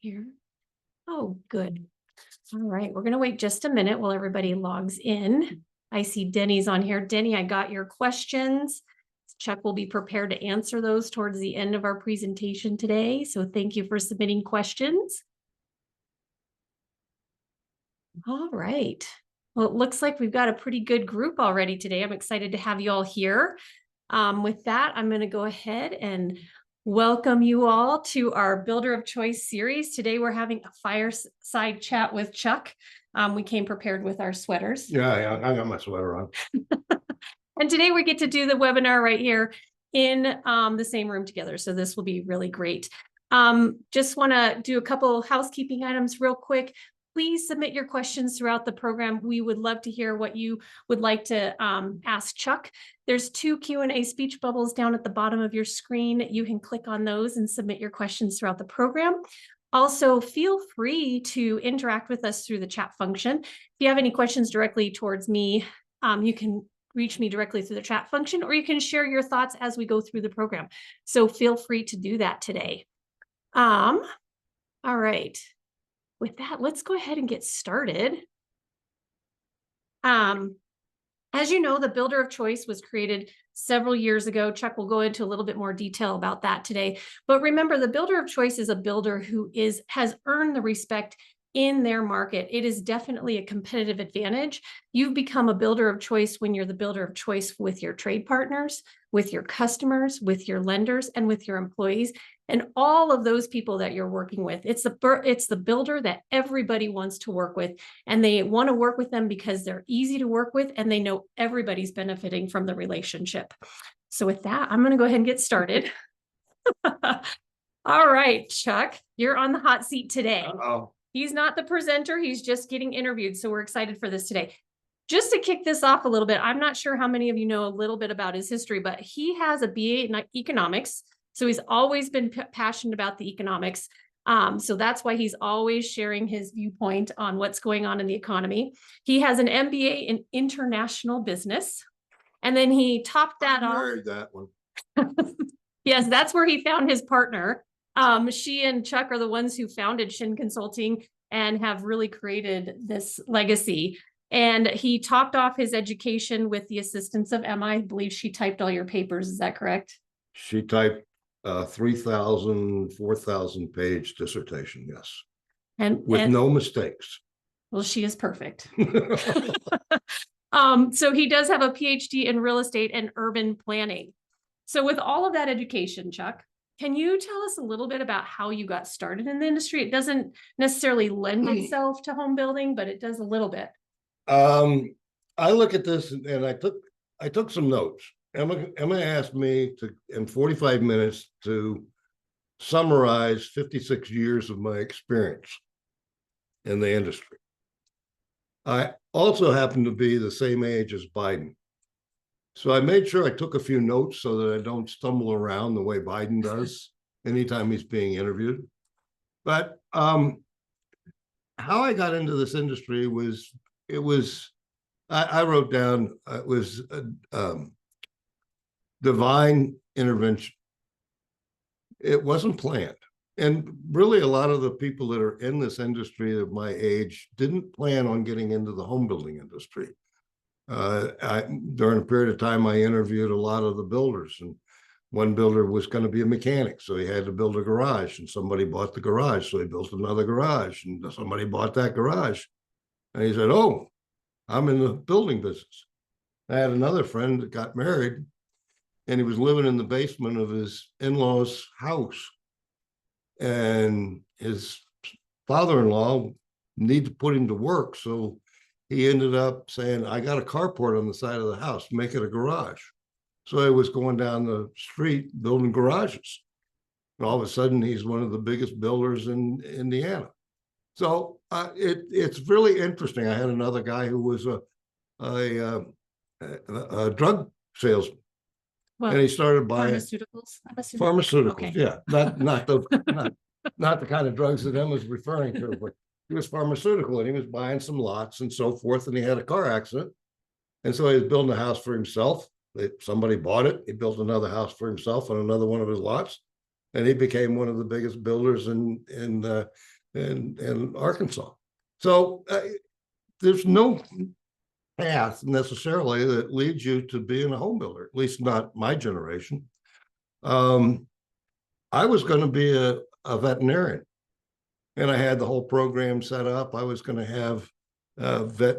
Here. Oh, good. All right, we're going to wait just a minute while everybody logs in. I see Denny's on here. Denny, I got your questions. Chuck will be prepared to answer those towards the end of our presentation today. So thank you for submitting questions. All right. Well, it looks like we've got a pretty good group already today. I'm excited to have you all here. With that, I'm going to go ahead and welcome you all to our Builder of Choice series. Today, we're having a fireside chat with Chuck. We came prepared with our sweaters. Yeah, I got my sweater on. And today we get to do the webinar right here in the same room together. So this will be really great. Just want to do a couple housekeeping items real quick. Please submit your questions throughout the program. We would love to hear what you would like to ask Chuck. There's 2 Q&A speech bubbles down at the bottom of your screen. You can click on those and submit your questions throughout the program. Also, feel free to interact with us through the chat function. If you have any questions directly towards me, you can reach me directly through the chat function, or you can share your thoughts as we go through the program. So feel free to do that today. All right. With that, let's go ahead and get started. As you know, the Builder of Choice was created several years ago. Chuck will go into a little bit more detail about that today. But remember, the Builder of Choice is a builder who has earned the respect in their market. It is definitely a competitive advantage. You've become a builder of choice when you're the builder of choice with your trade partners, with your customers, with your lenders, and with your employees, and all of those people that you're working with. It's the builder that everybody wants to work with, and they want to work with them because they're easy to work with, and they know everybody's benefiting from the relationship. So with that, I'm going to go ahead and get started. All right, Chuck, you're on the hot seat today. Uh-oh. He's not the presenter. He's just getting interviewed. So we're excited for this today. Just to kick this off a little bit, I'm not sure how many of you know a little bit about his history, but he has a BA in economics. So he's always been passionate about the economics. So that's why he's always sharing his viewpoint on what's going on in the economy. He has an MBA in international business. And then he topped that off. Married that one. Yes, that's where he found his partner. She and Chuck are the ones who founded Shinn Consulting and have really created this legacy. And he topped off his education with the assistance of Emma. I believe she typed all your papers. Is that correct? She typed 3,000, 4,000 page dissertation. Yes. And no mistakes. Well, she is perfect. So he does have a PhD in real estate and urban planning. So with all of that education, Chuck, can you tell us a little bit about how you got started in the industry? It doesn't necessarily lend itself to home building, but it does a little bit. I look at this and I took some notes. Emma asked me to, in 45 minutes, to summarize 56 years of my experience in the industry. I also happen to be the same age as Biden. So I made sure I took a few notes so that I don't stumble around the way Biden does anytime he's being interviewed. But how I got into this industry was, I wrote down, it was divine intervention. It wasn't planned. And really a lot of the people that are in this industry of my age didn't plan on getting into the home building industry. During a period of time, I interviewed a lot of the builders, and one builder was going to be a mechanic, so he had to build a garage, and somebody bought the garage, so he built another garage, and somebody bought that garage. And he said, "Oh, I'm in the building business." I had another friend that got married, and he was living in the basement of his in-laws' house, and his father-in-law needed to put him to work, so he ended up saying, "I got a carport on the side of the house, make it a garage." So he was going down the street building garages. And all of a sudden, he's one of the biggest builders in Indiana. So it's really interesting. I had another guy who was a drug salesman. Well, and he started buying pharmaceuticals. Okay. Yeah, not the kind of drugs that Emma's referring to, but he was pharmaceutical, and he was buying some lots and so forth, and he had a car accident. And so he was building a house for himself Somebody bought it. He built another house for himself on another one of his lots, and he became one of the biggest builders in Arkansas. So there's no path necessarily that leads you to being a home builder, at least not my generation. I was going to be a veterinarian, and I had the whole program set up. I was going to have vet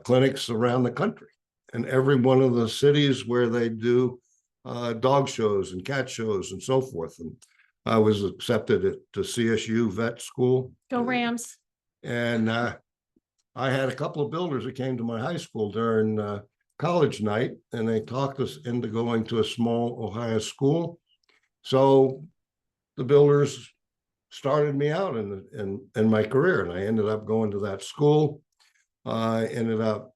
clinics around the country, and every one of the cities where they do dog shows and cat shows and so forth. And I was accepted at the CSU vet school. Go Rams. And I had a couple of builders that came to my high school during college night, and they talked us into going to a small Ohio school. So the builders started me out in my career, and I ended up going to that school. I ended up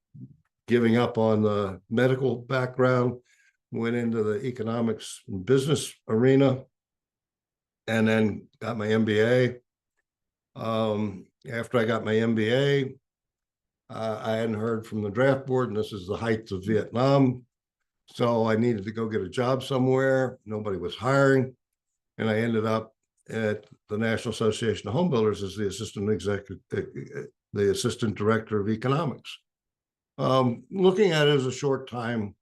giving up on the medical background, went into the economics and business arena, and then got my MBA. After I got my MBA, I hadn't heard from the draft board, and this is the height of Vietnam. So I needed to go get a job somewhere. Nobody was hiring. And I ended up at the National Association of Home Builders as the assistant director of economics. Looking at it as a short time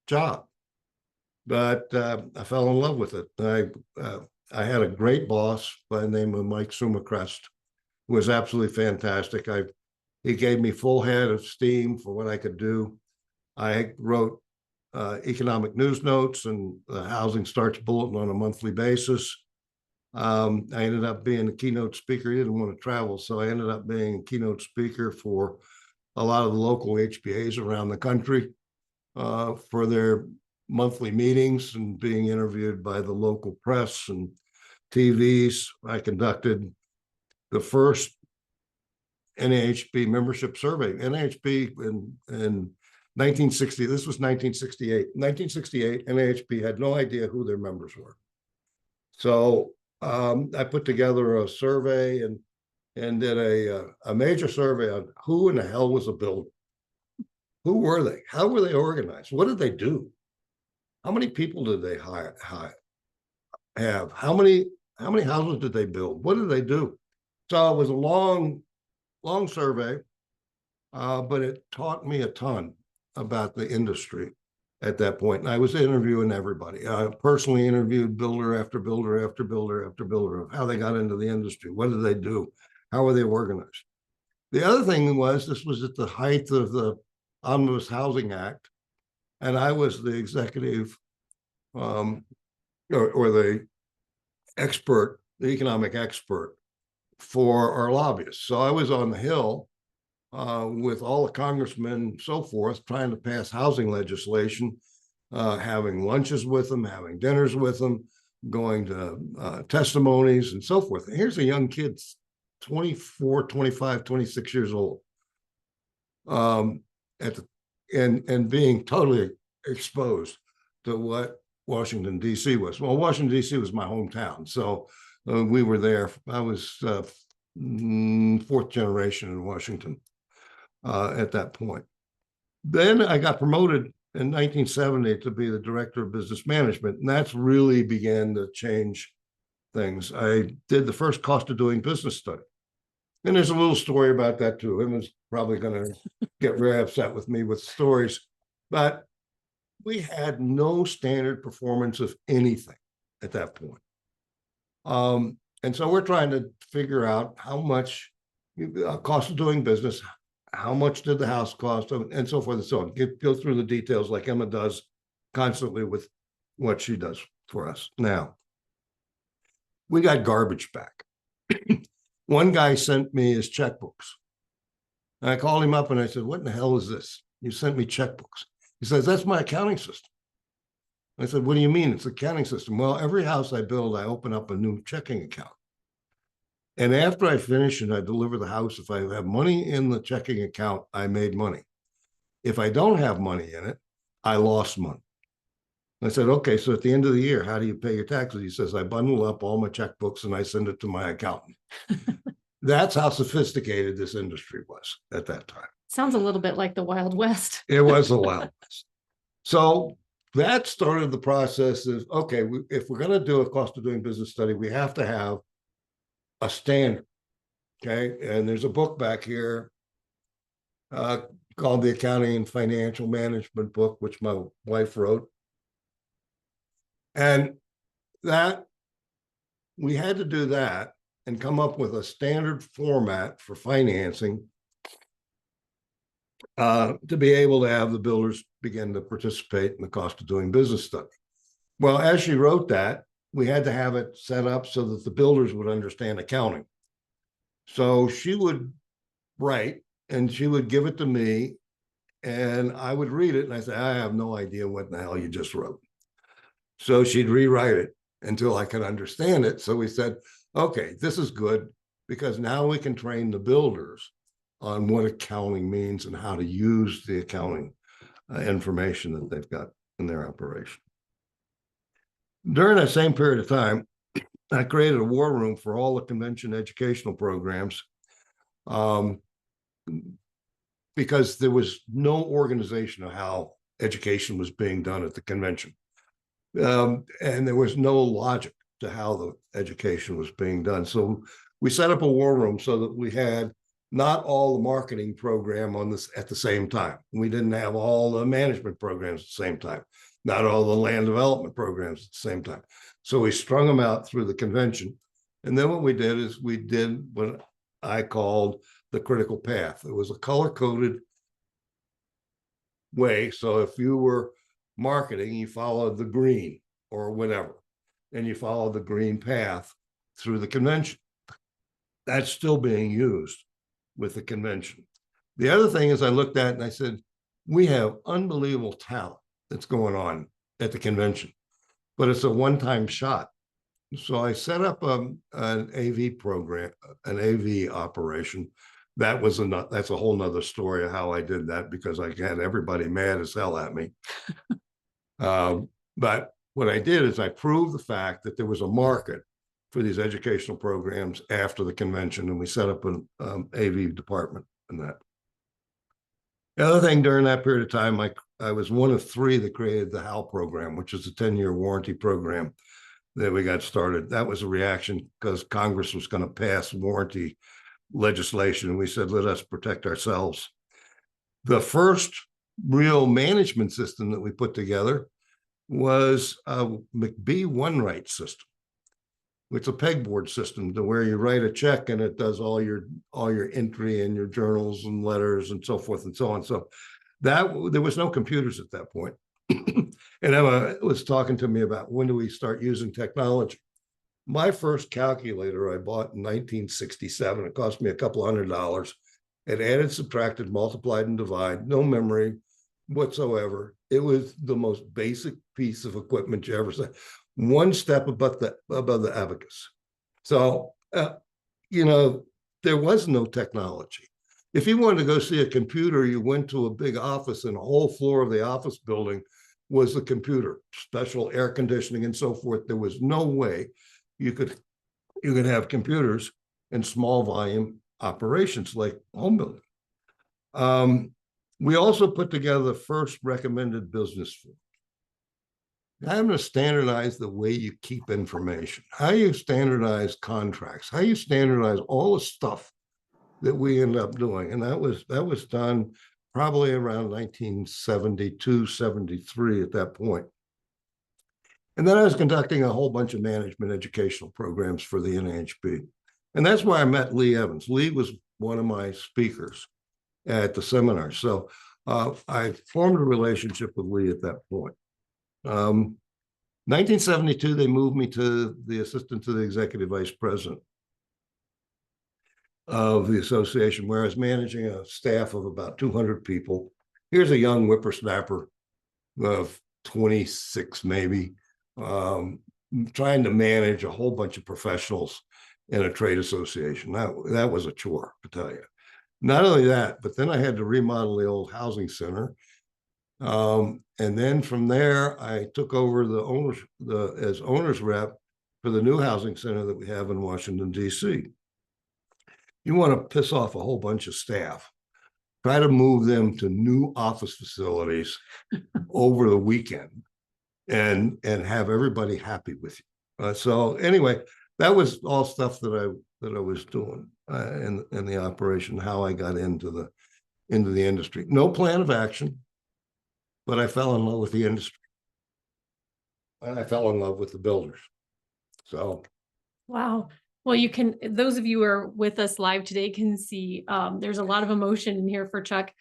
job, but I fell in love with it. I had a great boss by the name of Mike Sumacrest, who was absolutely fantastic. He gave me full head of steam for what I could do. I wrote economic news notes and the Housing Starts Bulletin on a monthly basis. I ended up being a keynote speaker. He didn't want to travel, so I ended up being a keynote speaker for a lot of the local HBAs around the country for their monthly meetings and being interviewed by the local press and TVs. I conducted the first NAHB membership survey. NAHB in 1960, this was 1968. 1968, NAHB had no idea who their members were. So I put together a survey and did a major survey on who in the hell was a builder. Who were they? How were they organized? What did they do? How many people did they have? How many houses did they build? What did they do? So it was a long survey, but it taught me a ton about the industry at that point. And I was interviewing everybody. I personally interviewed builder after builder after builder after builder of how they got into the industry. What did they do? How were they organized? The other thing was, this was at the height of the Omnibus Housing Act, and I was the executive or the expert, the economic expert for our lobbyists. So I was on the Hill with all the congressmen and so forth, trying to pass housing legislation, having lunches with them, having dinners with them, going to testimonies and so forth. And here's a young kid, 24, 25, 26 years old, and being totally exposed to what Washington, D.C. was. Well, Washington, D.C. was my hometown. So we were there. I was fourth generation in Washington at that point. Then I got promoted in 1970 to be the director of business management, and that's really began to change things. I did the first cost of doing business study. And there's a little story about that too. Emma's probably going to get very upset with me with stories, but we had no standard performance of anything at that point. And so we're trying to figure out how much cost of doing business, how much did the house cost, and so forth and so on. Go through the details like Emma does constantly with what she does for us. Now, we got garbage back. One guy sent me his checkbooks. And I called him up and I said, "What in the hell is this? You sent me checkbooks." He says, "That's my accounting system." I said, "What do you mean it's accounting system?" "Well, every house I build, I open up a new checking account. And after I finish and I deliver the house, if I have money in the checking account, I made money. If I don't have money in it, I lost money." I said, "Okay, so at the end of the year, how do you pay your taxes?" He says, "I bundle up all my checkbooks and I send it to my accountant." That's how sophisticated this industry was at that time. Sounds a little bit like the Wild West. It was the Wild West. So that started the process of, okay, if we're going to do a cost of doing business study, we have to have a standard. Okay. And there's a book back here called the Accounting and Financial Management book, which my wife wrote. And that we had to do that and come up with a standard format for financing to be able to have the builders begin to participate in the cost of doing business study. Well, as she wrote that, we had to have it set up so that the builders would understand accounting. So she would write and she would give it to me and I would read it and I said, I have no idea what the hell you just wrote. So she'd rewrite it until I could understand it. So we said, okay, this is good because now we can train the builders on what accounting means and how to use the accounting information that they've got in their operation. During that same period of time, I created a war room for all the convention educational programs because there was no organization of how education was being done at the convention. And there was no logic to how the education was being done. So we set up a war room so that we had not all the marketing program on this at the same time. We didn't have all the management programs at the same time, not all the land development programs at the same time. So we strung them out through the convention. And then what we did is we did what I called the critical path. It was a color-coded way. So if you were marketing, you followed the green or whatever, and you followed the green path through the convention. That's still being used with the convention. The other thing is I looked at and I said, we have unbelievable talent that's going on at the convention, but it's a one-time shot. So I set up an AV program, an AV operation. That's a whole nother story of how I did that because I had everybody mad as hell at me. But what I did is I proved the fact that there was a market for these educational programs after the convention, and we set up an AV department in that. The other thing during that period of time, I was one of three that created the HAL program, which is a 10-year warranty program that we got started. That was a reaction because Congress was going to pass warranty legislation, and we said, let us protect ourselves. The first real management system that we put together was a McBee OneWrite system. It's a pegboard system to where you write a check and it does all your entry and your journals and letters and so forth and so on. So that there was no computers at that point. And Emma was talking to me about when do we start using technology. My first calculator I bought in 1967. It cost me a couple $100. It added, subtracted, multiplied, and divide. No memory whatsoever. It was the most basic piece of equipment you ever saw. One step above the abacus. So, there was no technology. If you wanted to go see a computer, you went to a big office and a whole floor of the office building was the computer, special air conditioning and so forth. There was no way you could have computers in small volume operations like home building. We also put together the first recommended business form. Having to standardize the way you keep information, how you standardize contracts, how you standardize all the stuff that we end up doing. And that was done probably around 1972, 73 at that point. And then I was conducting a whole bunch of management educational programs for the NAHB. And that's where I met Lee Evans. Lee was one of my speakers at the seminar. So I formed a relationship with Lee at that point. 1972, they moved me to the assistant to the executive vice president of the association, where I was managing a staff of about 200 people. Here's a young whippersnapper of 26, maybe, trying to manage a whole bunch of professionals in a trade association. That was a chore, to tell you. Not only that, but then I had to remodel the old housing center. And then from there, I took over as owner's rep for the new housing center that we have in Washington, D.C. You want to piss off a whole bunch of staff try to move them to new office facilities over the weekend and have everybody happy with you. So anyway, that was all stuff that I was doing in the operation, how I got into the industry. No plan of action, but I fell in love with the industry. And I fell in love with the builders. So Wow. Well, you can, those of you who are with us live today can see there's a lot of emotion in here for Chuck.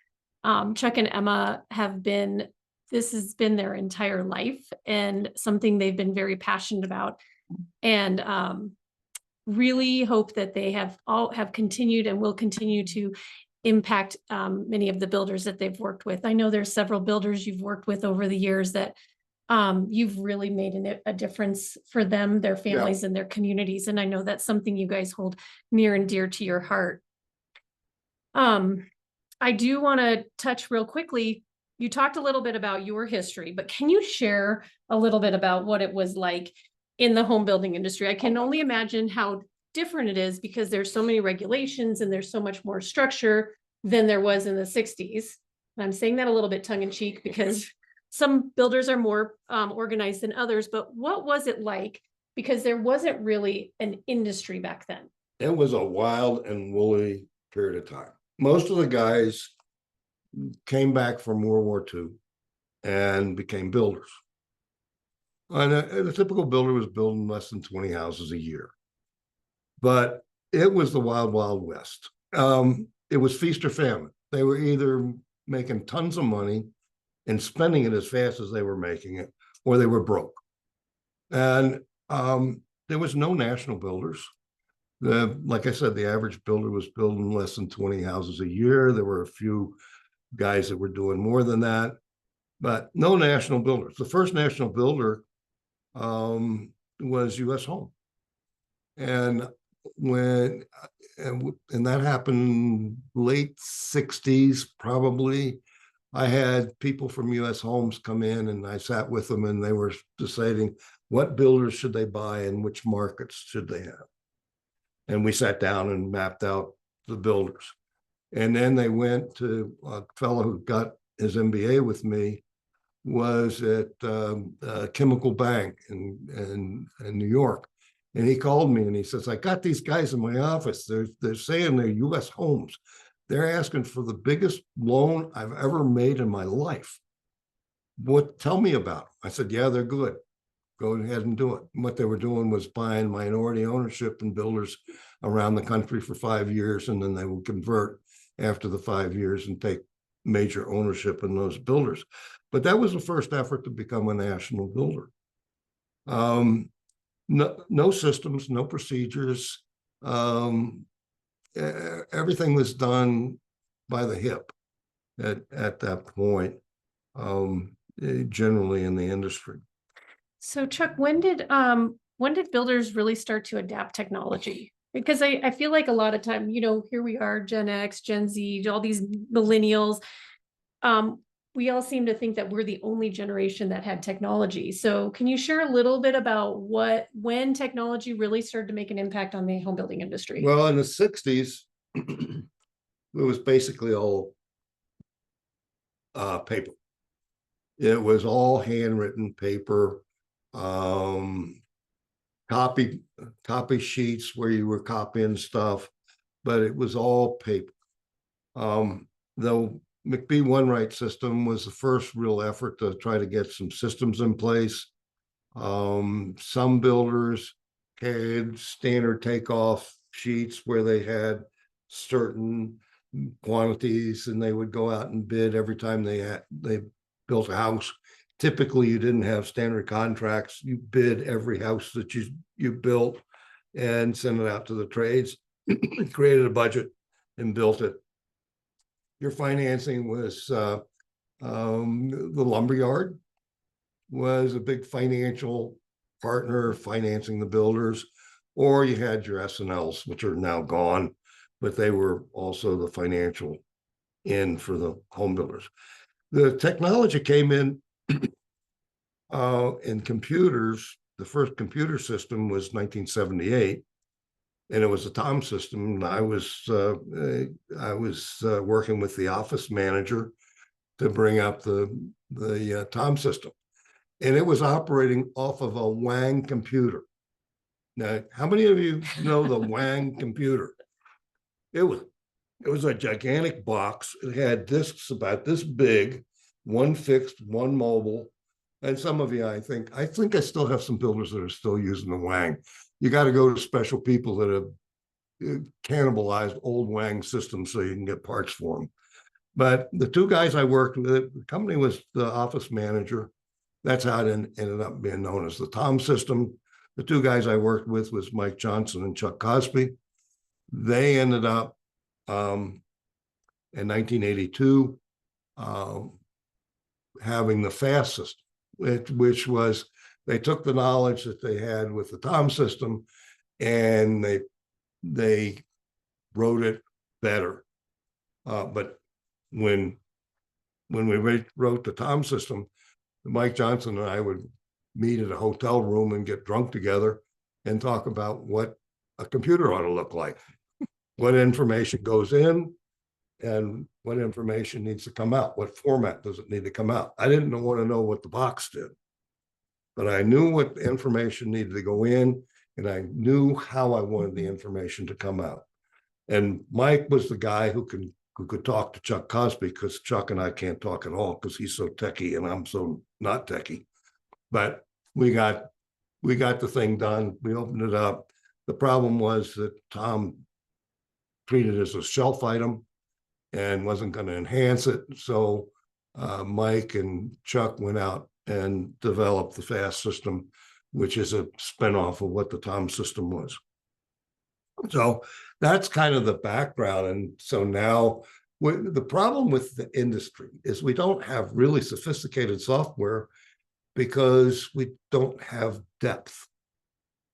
Chuck and Emma this has been their entire life and something they've been very passionate about, and really hope that they have continued and will continue to impact many of the builders that they've worked with. I know there's several builders you've worked with over the years that you've really made a difference for them, their families, and their communities. And I know that's something you guys hold near and dear to your heart. I do want to touch real quickly. You talked a little bit about your history, but can you share a little bit about what it was like in the home building industry? I can only imagine how different it is because there's so many regulations and there's so much more structure than there was in the 60s. And I'm saying that a little bit tongue in cheek because some builders are more organized than others, but what was it like? Because there wasn't really an industry back then. It was a wild and woolly period of time. Most of the guys came back from World War II and became builders. And a typical builder was building less than 20 houses a year. But it was the wild, wild west. It was feast or famine. They were either making tons of money and spending it as fast as they were making it, or they were broke. And there was no national builders. Like I said, the average builder was building less than 20 houses a year. There were a few guys that were doing more than that, but no national builders. The first national builder was U.S. Home. And and that happened late 60s, probably. I had people from U.S. Homes come in and I sat with them and they were deciding what builders should they buy and which markets should they have. And we sat down and mapped out the builders. And then they went to a fellow who got his MBA with me, was at Chemical Bank in New York. And he called me and he says, I got these guys in my office. They're saying they're U.S. Homes. They're asking for the biggest loan I've ever made in my life. Tell me about them. I said, yeah, they're good. Go ahead and do it. And what they were doing was buying minority ownership in builders around the country for 5 years, and then they would convert after the 5 years and take major ownership in those builders. But that was the first effort to become a national builder. No systems, no procedures. Everything was done by the hip at that point, generally in the industry. So Chuck, when did builders really start to adapt technology? Because I feel like a lot of time, here we are, Gen X, Gen Z, all these millennials. We all seem to think that we're the only generation that had technology. So can you share a little bit about when technology really started to make an impact on the home building industry? Well, in the 60s, it was basically all paper. It was all handwritten paper, copy sheets where you were copying stuff, but it was all paper. Though McBee One-Right system was the first real effort to try to get some systems in place. Some builders had standard takeoff sheets where they had certain quantities and they would go out and bid every time they built a house. Typically, you didn't have standard contracts. You bid every house that you built and sent it out to the trades, created a budget and built it. Your financing was the lumberyard was a big financial partner financing the builders, or you had your S&Ls, which are now gone, but they were also the financial end for the home builders. The technology came in computers. The first computer system was 1978. and it was a Tom system. And I was working with the office manager to bring up the Tom system, and it was operating off of a Wang computer. Now, how many of you know the Wang computer? It was a gigantic box. It had discs about this big, one fixed, one mobile. And some of you, I think I still have some builders that are still using the Wang. You got to go to special people that have cannibalized old Wang systems so you can get parts for them. But the two guys I worked with, the company was the office manager. That's how it ended up being known as the Tom system. The two guys I worked with was Mike Johnson and Chuck Cosby. They ended up in 1982 having the FAST system, which was, they took the knowledge that they had with the Tom system and they wrote it better. But when we wrote the Tom system, Mike Johnson and I would meet at a hotel room and get drunk together and talk about what a computer ought to look like, what information goes in and what information needs to come out, what format does it need to come out. I didn't want to know what the box did, but I knew what information needed to go in, and I knew how I wanted the information to come out. And Mike was the guy who could talk to Chuck Cosby, because Chuck and I can't talk at all because he's so techie and I'm so not techie. But we got the thing done. We opened it up. The problem was that Tom treated it as a shelf item and wasn't going to enhance it. So Mike and Chuck went out and developed the FAST system, which is a spinoff of what the Tom system was. So that's kind of the background. And so now the problem with the industry is we don't have really sophisticated software because we don't have depth.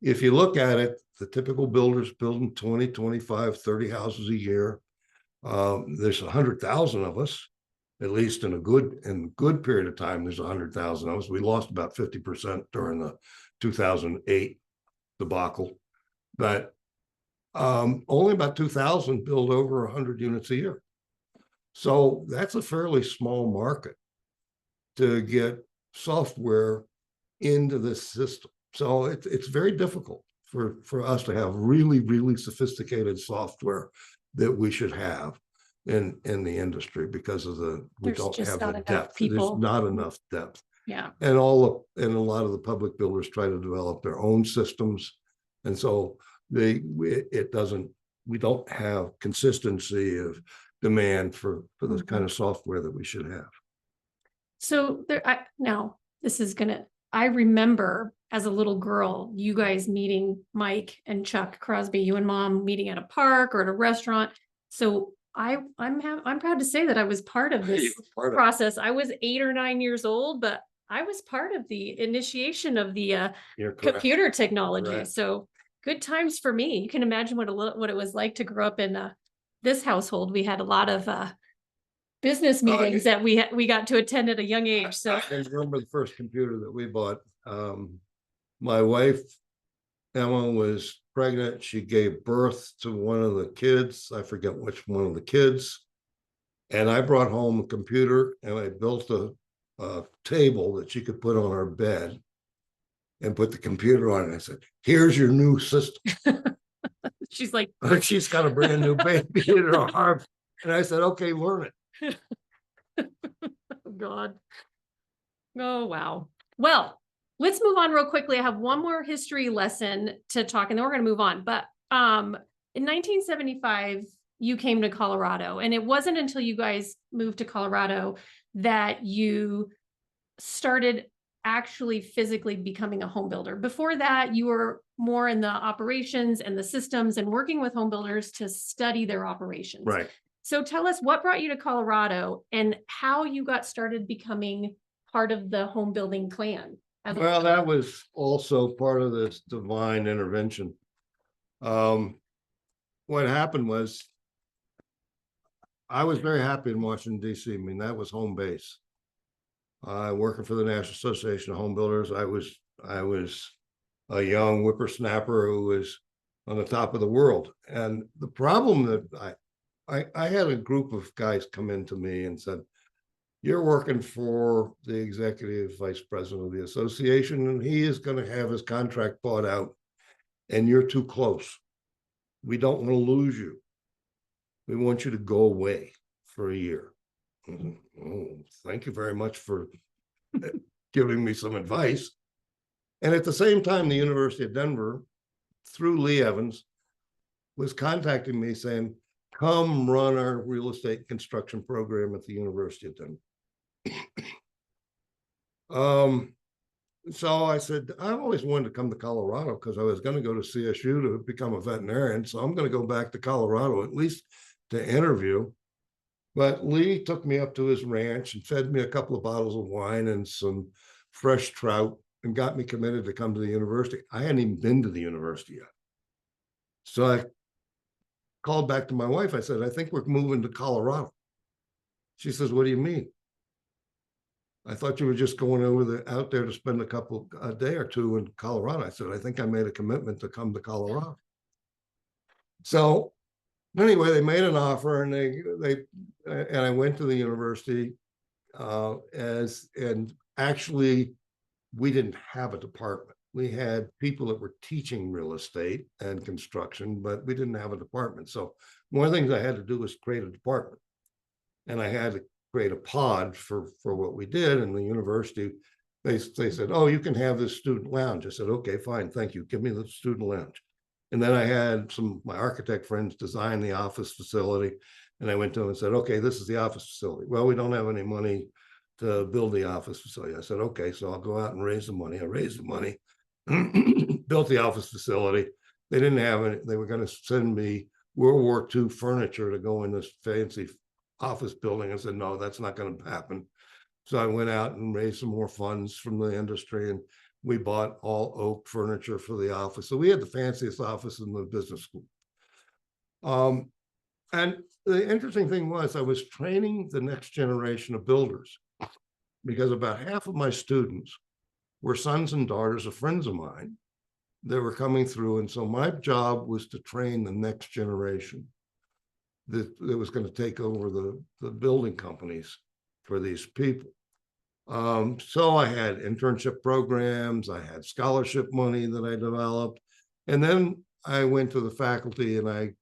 If you look at it, the typical builder's building 20, 25, 30 houses a year. There's 100,000 of us, at least in a good period of time, there's 100,000 of us. We lost about 50% during the 2008 debacle, but only about 2,000 build over 100 units a year. So that's a fairly small market to get software into this system. So it's very difficult for us to have really, really sophisticated software that we should have in the industry because of we don't have the depth. There's not enough depth. Yeah. And a lot of the public builders try to develop their own systems. And so we don't have consistency of demand for the kind of software that we should have. So I remember as a little girl, you guys meeting Mike and Chuck Crosby, you and Mom meeting at a park or at a restaurant. So I'm proud to say that I was part of this process. I was 8 or 9 years old, but I was part of the initiation of the computer technology. Correct. So good times for me. You can imagine what it was like to grow up in this household. We had a lot of business meetings that we got to attend at a young age. So I remember the first computer that we bought. My wife, Emma, was pregnant. She gave birth to one of the kids. I forget which one of the kids. And I brought home a computer and I built a table that she could put on our bed and put the computer on it. I said, here's your new system. She's like, she's got a brand new baby in her arms. And I said, okay, learn it. Oh, God. Oh, wow. Well, let's move on real quickly. I have one more history lesson to talk, and then we're going to move on. But in 1975, you came to Colorado, and it wasn't until you guys moved to Colorado that you started actually physically becoming a home builder. Before that, you were more in the operations and the systems and working with home builders to study their operations. Right. So tell us what brought you to Colorado and how you got started becoming part of the home building clan. Well, that was also part of this divine intervention. What happened was I was very happy in Washington, D.C. I mean, that was home base. Working for the National Association of Home Builders. I was a young whippersnapper who was on the top of the world. And the problem that I had a group of guys come in to me and said, you're working for the executive vice president of the association, and he is going to have his contract bought out, and you're too close. We don't want to lose you. We want you to go away for a year. Oh, thank you very much for giving me some advice. And at the same time, the University of Denver, through Lee Evans, was contacting me saying, come run our real estate construction program at the University of Denver. So I said, I've always wanted to come to Colorado because I was going to go to CSU to become a veterinarian. So I'm going to go back to Colorado, at least to interview. But Lee took me up to his ranch and fed me a couple of bottles of wine and some fresh trout and got me committed to come to the university. I hadn't even been to the university yet. So I called back to my wife. I said, I think we're moving to Colorado. She says, what do you mean? I thought you were just going out there to spend a day or two in Colorado. I said, I think I made a commitment to come to Colorado. So anyway, they made an offer, and and I went to the university and actually we didn't have a department. We had people that were teaching real estate and construction, but we didn't have a department. So one of the things I had to do was create a department, and I had to create a pod for what we did. And the university, they said, oh, you can have this student lounge. I said, okay, fine, thank you, give me the student lounge. And then I had some of my architect friends design the office facility, and I went to them and said, okay, this is the office facility. Well, we don't have any money to build the office facility. I said, okay, so I'll go out and raise the money. I raised the money, built the office facility. They didn't have any. They were going to send me World War II furniture to go in this fancy office building. I said, no, that's not going to happen. So I went out and raised some more funds from the industry, and we bought all oak furniture for the office. So we had the fanciest office in the business school. And the interesting thing was I was training the next generation of builders, because about half of my students were sons and daughters of friends of mine that were coming through. And so my job was to train the next generation that was going to take over the building companies for these people. So I had internship programs, I had scholarship money that I developed, and then I went to the faculty and I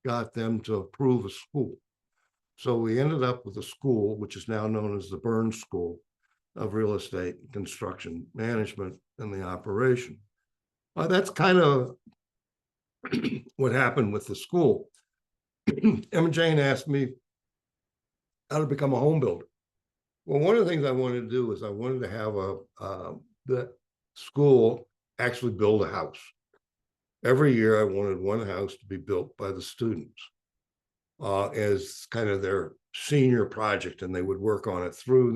got them to approve a school. So we ended up with a school, which is now known as the Burns School of Real Estate, Construction Management, and the Operation. That's kind of what happened with the school. Emma Jane asked me how to become a home builder. Well, one of the things I wanted to do is I wanted to have the school actually build a house. Every year I wanted one house to be built by the students as kind of their senior project, and they would work on it through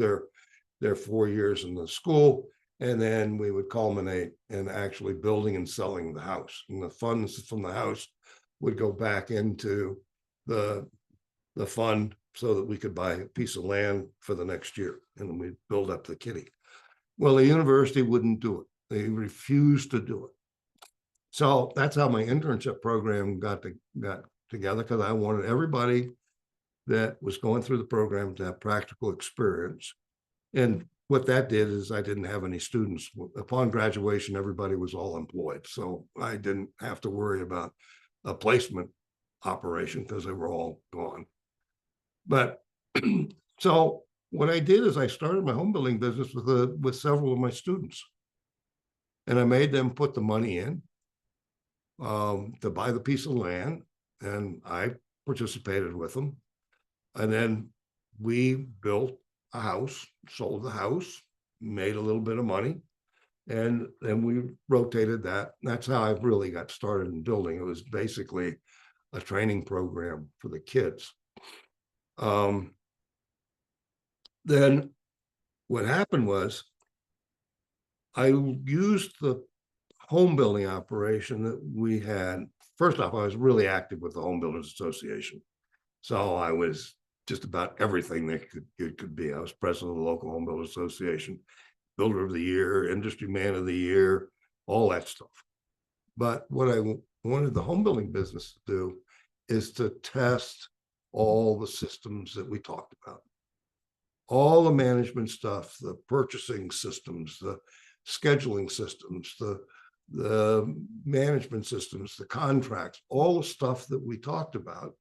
their 4 years in the school, and then we would culminate in actually building and selling the house. And the funds from the house would go back into the fund so that we could buy a piece of land for the next year, and then we'd build up the kitty. Well, the university wouldn't do it. They refused to do it. So that's how my internship program got together, because I wanted everybody that was going through the program to have practical experience. And what that did is I didn't have any students. Upon graduation, everybody was all employed. So I didn't have to worry about a placement operation because they were all gone. But so what I did is I started my home building business with several of my students, and I made them put the money in to buy the piece of land, and I participated with them. And then we built a house, sold the house, made a little bit of money, and then we rotated that. That's how I really got started in building. It was basically a training program for the kids. Then what happened was I used the home building operation that we had. First off, I was really active with the Home Builders Association. So I was just about everything that it could be. I was president of the local Home Builders Association, Builder of the Year, Industry Man of the Year, all that stuff. But what I wanted the home building business to do is to test all the systems that we talked about. All the management stuff, the purchasing systems, the scheduling systems, the management systems, the contracts, all the stuff that we talked about,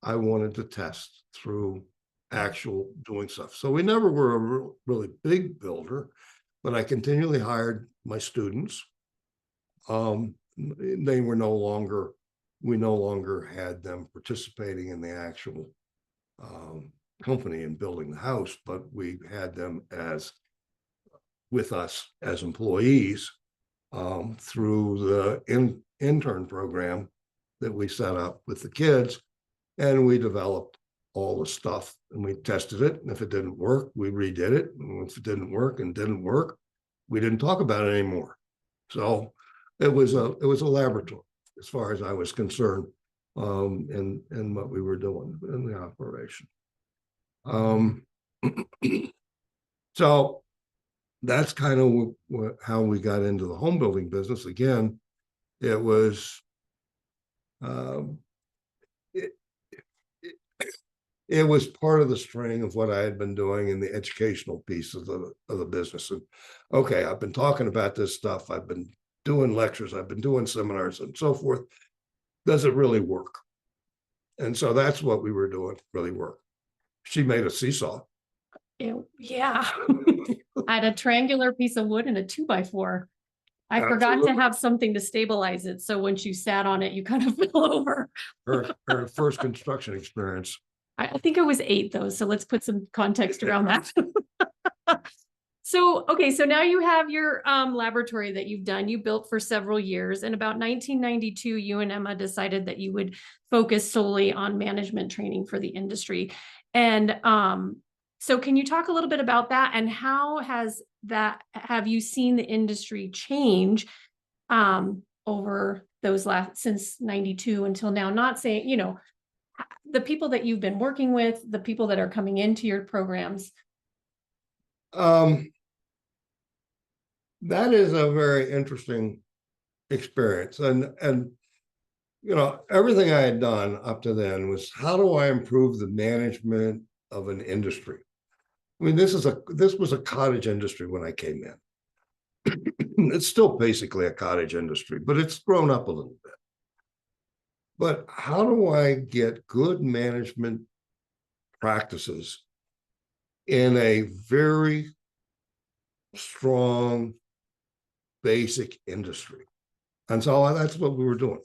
I wanted to test through actual doing stuff. So we never were a really big builder, but I continually hired my students. They were no longer, we no longer had them participating in the actual company and building the house, but we had them as with us as employees through the intern program that we set up with the kids. And we developed all the stuff and we tested it. And if it didn't work, we redid it. And if it didn't work and didn't work, we didn't talk about it anymore. So it was a laboratory as far as I was concerned in what we were doing in the operation. So that's kind of how we got into the home building business. Again, it was it was part of the string of what I had been doing in the educational piece of the business. And okay, I've been talking about this stuff. I've been doing lectures. I've been doing seminars and so forth. Does it really work? And so that's what we were doing, really work. She made a seesaw. Yeah. I had a triangular piece of wood and a 2x4. I forgot to Absolutely. have something to stabilize it. So when you sat on it, you kind of fell over. Her first construction experience. I think it was 8 though. So let's put some context around that. So, okay. So now you have your laboratory that you've done, you built for several years. And about 1992, you and Emma decided that you would focus solely on management training for the industry. And so can you talk a little bit about that and how have you seen the industry change over those since 92 until now? Not saying, you know, the people that you've been working with, the people that are coming into your programs. That is a very interesting experience. And you know, everything I had done up to then was how do I improve the management of an industry? I mean, this was a cottage industry when I came in. It's still basically a cottage industry, but it's grown up a little bit. But how do I get good management practices in a very strong, basic industry? And so that's what we were doing.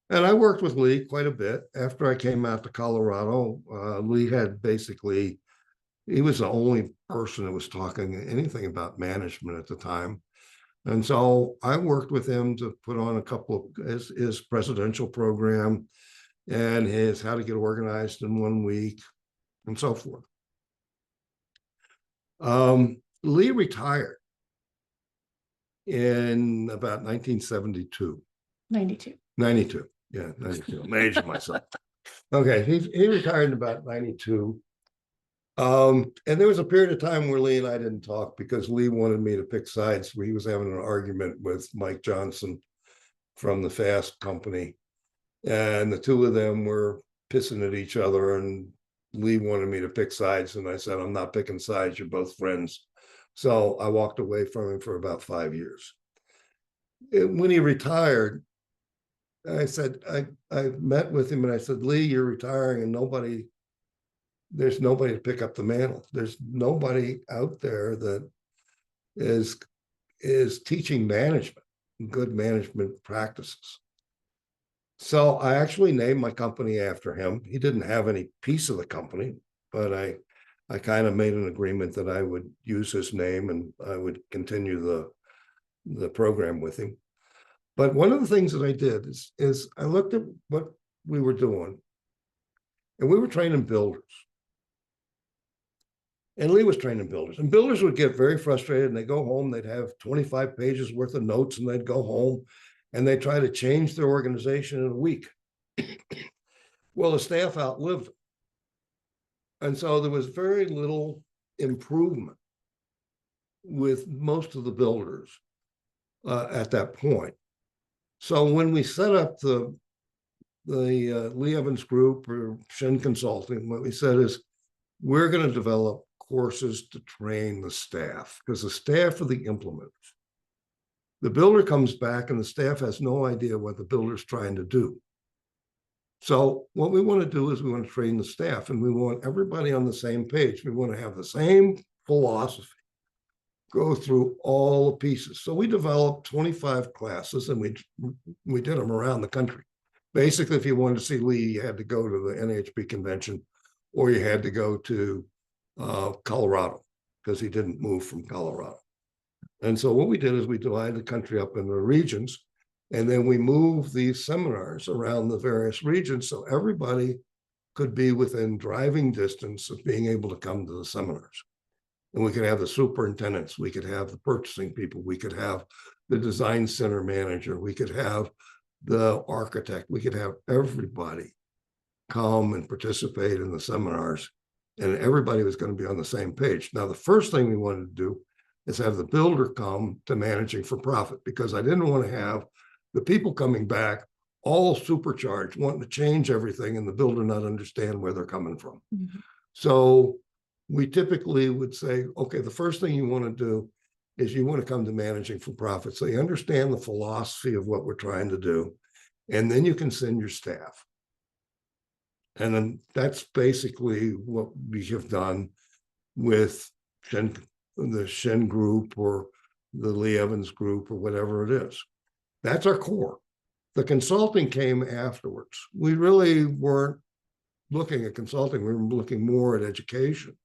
And I worked with Lee quite a bit. After I came out to Colorado, Lee had basically, he was the only person that was talking anything about management at the time. And so I worked with him to put on a couple of his presidential program and his how to get organized in 1 week and so forth. Lee retired in about 1972. 92. 92. Yeah, 92. I'm aging myself. Okay, he retired in about 92. And there was a period of time where Lee and I didn't talk because Lee wanted me to pick sides where he was having an argument with Mike Johnson from the Fast Company. And the two of them were pissing at each other and Lee wanted me to pick sides. And I said, I'm not picking sides. You're both friends. So I walked away from him for about 5 years. When he retired, I said, I met with him and I said, Lee, you're retiring and there's nobody to pick up the mantle. There's nobody out there that is teaching management, good management practices. So I actually named my company after him. He didn't have any piece of the company, but I kind of made an agreement that I would use his name and I would continue the program with him. But one of the things that I did is I looked at what we were doing and we were training builders. And Lee was training builders and builders would get very frustrated and they go home, they'd have 25 pages worth of notes and they'd go home and they try to change their organization in a week. Well, the staff outlived them. And so there was very little improvement with most of the builders at that point. So when we set up the Lee Evans Group or Shinn Consulting, what we said is we're going to develop courses to train the staff, because the staff are the implementers. The builder comes back and the staff has no idea what the builder's trying to do. So what we want to do is we want to train the staff, and we want everybody on the same page. We want to have the same philosophy, go through all the pieces. So we developed 25 classes, and we did them around the country. Basically, if you wanted to see Lee, you had to go to the NHB convention, or you had to go to Colorado, because he didn't move from Colorado. And so what we did is we divided the country up into regions, and then we moved these seminars around the various regions so everybody could be within driving distance of being able to come to the seminars. And we could have the superintendents, we could have the purchasing people, we could have the design center manager, we could have the architect, we could have everybody come and participate in the seminars, and everybody was going to be on the same page. Now, the first thing we wanted to do is have the builder come to managing for profit, because I didn't want to have the people coming back all supercharged, wanting to change everything, and the builder not understand where they're coming from. Mm-hmm. So we typically would say, okay, the first thing you want to do is you want to come to managing for profit, so you understand the philosophy of what we're trying to do, and then you can send your staff. And then that's basically what we have done with the Shinn Group or the Lee Evans Group or whatever it is. That's our core. The consulting came afterwards. We really weren't looking at consulting. We were looking more at education.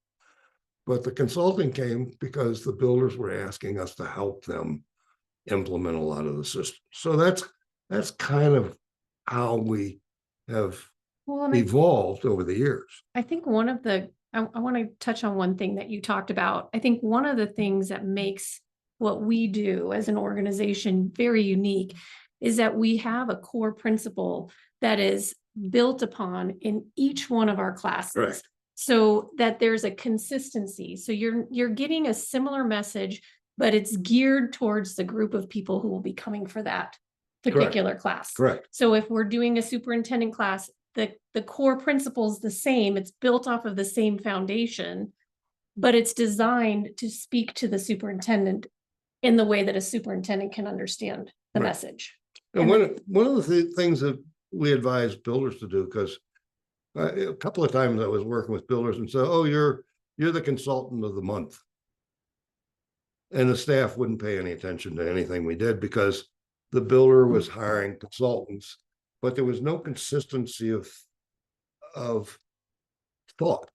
But the consulting came because the builders were asking us to help them implement a lot of the systems. So that's kind of how we have evolved over the years. I think one of the, I want to touch on one thing that you talked about. I think one of the things that makes what we do as an organization very unique is that we have a core principle that is built upon in each one of our classes. Right. So that there's a consistency. So you're getting a similar message, but it's geared towards the group of people who will be coming for that particular class. Correct. So if we're doing a superintendent class, the core principle is the same. It's built off of the same foundation, but it's designed to speak to the superintendent in the way that a superintendent can understand the message. And one of the things that we advise builders to do, because a couple of times I was working with builders and said, "Oh, you're the consultant of the month," and the staff wouldn't pay any attention to anything we did because the builder was hiring consultants, but there was no consistency of thought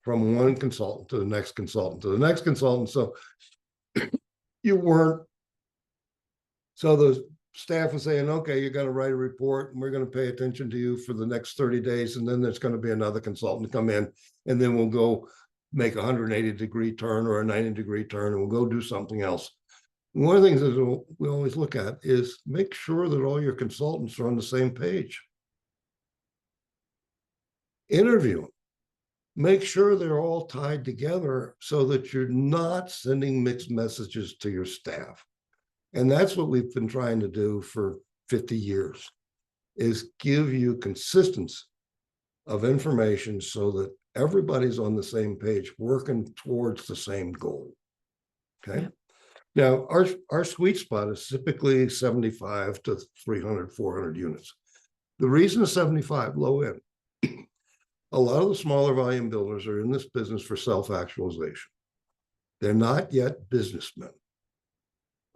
from one consultant to the next consultant to the next consultant. So you weren't. So the staff was saying, okay, you're going to write a report and we're going to pay attention to you for the next 30 days. And then there's going to be another consultant to come in, and then we'll go make a 180-degree turn or a 90-degree turn, and we'll go do something else. One of the things that we always look at is make sure that all your consultants are on the same page. Interview them. Make sure they're all tied together so that you're not sending mixed messages to your staff. And that's what we've been trying to do for 50 years, is give you consistency of information so that everybody's on the same page, working towards the same goal. Okay. Yeah. Now, our sweet spot is typically 75 to 300, 400 units. The reason is 75, low end. A lot of the smaller volume builders are in this business for self-actualization. They're not yet businessmen.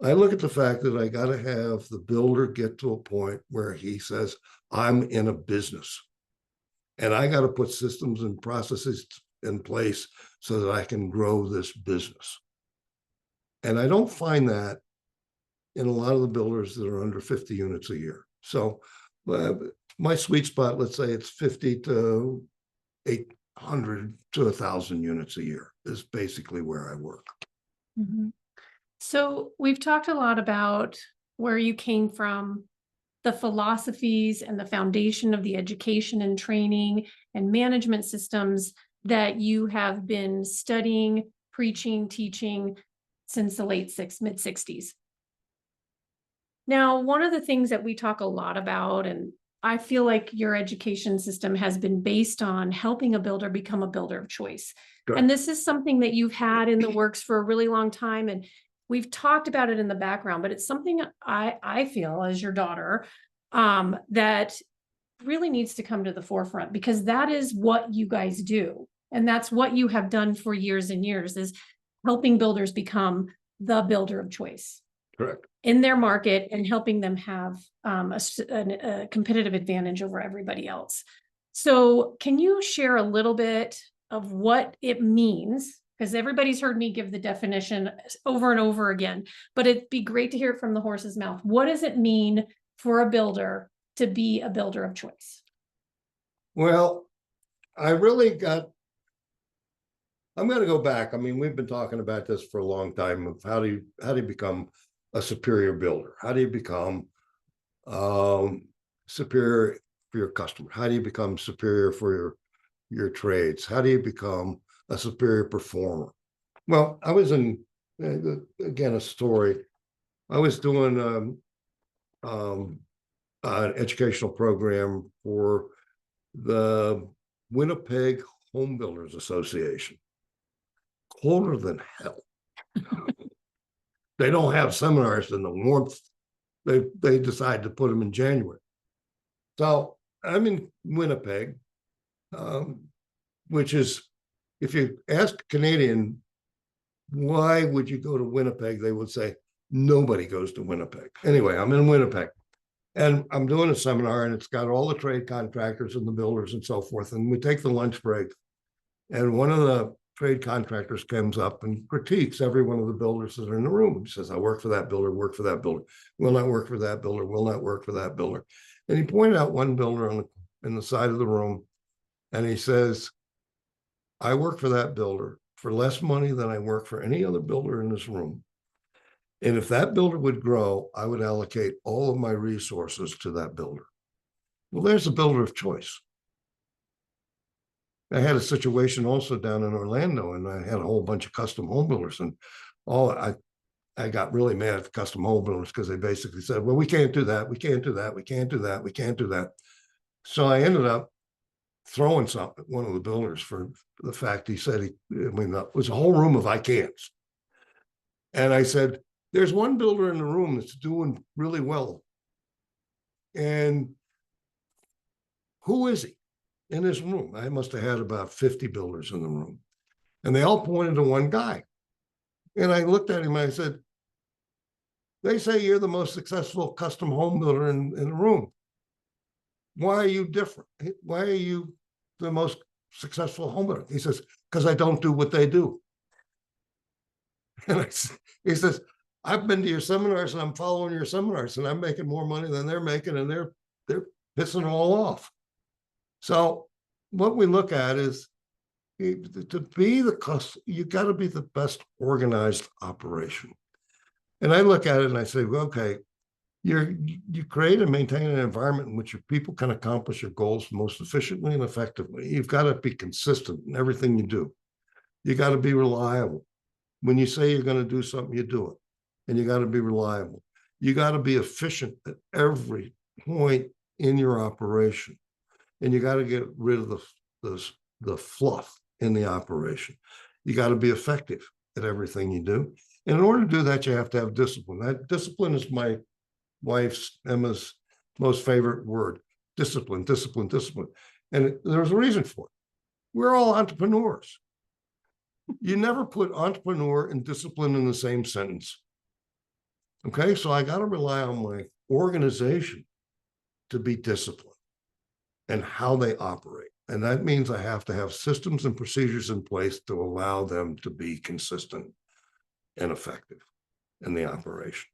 I look at the fact that I got to have the builder get to a point where he says, I'm in a business and I got to put systems and processes in place so that I can grow this business. And I don't find that in a lot of the builders that are under 50 units a year. So my sweet spot, let's say it's 50 to 800 to 1,000 units a year is basically where I work. Mm-hmm. So we've talked a lot about where you came from, the philosophies and the foundation of the education and training and management systems that you have been studying, preaching, teaching since the mid 60s. Now, one of the things that we talk a lot about, and I feel like your education system has been based on helping a builder become a builder of choice. Correct. And this is something that you've had in the works for a really long time. And we've talked about it in the background, but it's something I feel as your daughter that really needs to come to the forefront, because that is what you guys do. And that's what you have done for years and years, is helping builders become the builder of choice Correct. in their market and helping them have a competitive advantage over everybody else. So can you share a little bit of what it means? Because everybody's heard me give the definition over and over again, but it'd be great to hear it from the horse's mouth. What does it mean for a builder to be a builder of choice? Well, I'm going to go back. I mean, we've been talking about this for a long time of how do you become a superior builder? How do you become superior for your customer? How do you become superior for your trades? How do you become a superior performer? Well, I was in, again, a story. I was doing an educational program for the Winnipeg Home Builders Association. Colder than hell. They don't have seminars in the warmth. They decide to put them in January. So I'm in Winnipeg, which is, if you ask a Canadian, why would you go to Winnipeg? They would say, nobody goes to Winnipeg. Anyway, I'm in Winnipeg and I'm doing a seminar, and it's got all the trade contractors and the builders and so forth. And we take the lunch break, and one of the trade contractors comes up and critiques every one of the builders that are in the room. He says, I work for that builder, work for that builder, will not work for that builder, will not work for that builder. And he pointed out one builder in the side of the room, and he says, I work for that builder for less money than I work for any other builder in this room. And if that builder would grow, I would allocate all of my resources to that builder. Well, there's a builder of choice. I had a situation also down in Orlando, and I had a whole bunch of custom home builders, and I got really mad at the custom home builders because they basically said, well, we can't do that. We can't do that. We can't do that. We can't do that. So I ended up throwing something at one of the builders for the fact he said, it was a whole room of I can'ts. And I said, there's one builder in the room that's doing really well. And who is he? In this room, I must have had about 50 builders in the room, and they all pointed to one guy. And I looked at him and I said, they say you're the most successful custom home builder in the room. Why are you different? Why are you the most successful home builder? He says, because I don't do what they do. And he says, I've been to your seminars and I'm following your seminars, and I'm making more money than they're making, and they're pissing it all off. So what we look at is, to be the customer, you got to be the best organized operation. And I look at it and I say, well, okay, you create and maintain an environment in which your people can accomplish your goals most efficiently and effectively. You've got to be consistent in everything you do. You got to be reliable. When you say you're going to do something, you do it. And you got to be reliable. You got to be efficient at every point in your operation. And you got to get rid of the fluff in the operation. You got to be effective at everything you do. And in order to do that, you have to have discipline. That discipline is my wife's, Emma's, most favorite word. Discipline, discipline, discipline. And there's a reason for it. We're all entrepreneurs. You never put entrepreneur and discipline in the same sentence. Okay, so I got to rely on my organization to be disciplined and how they operate. And that means I have to have systems and procedures in place to allow them to be consistent and effective in the operation.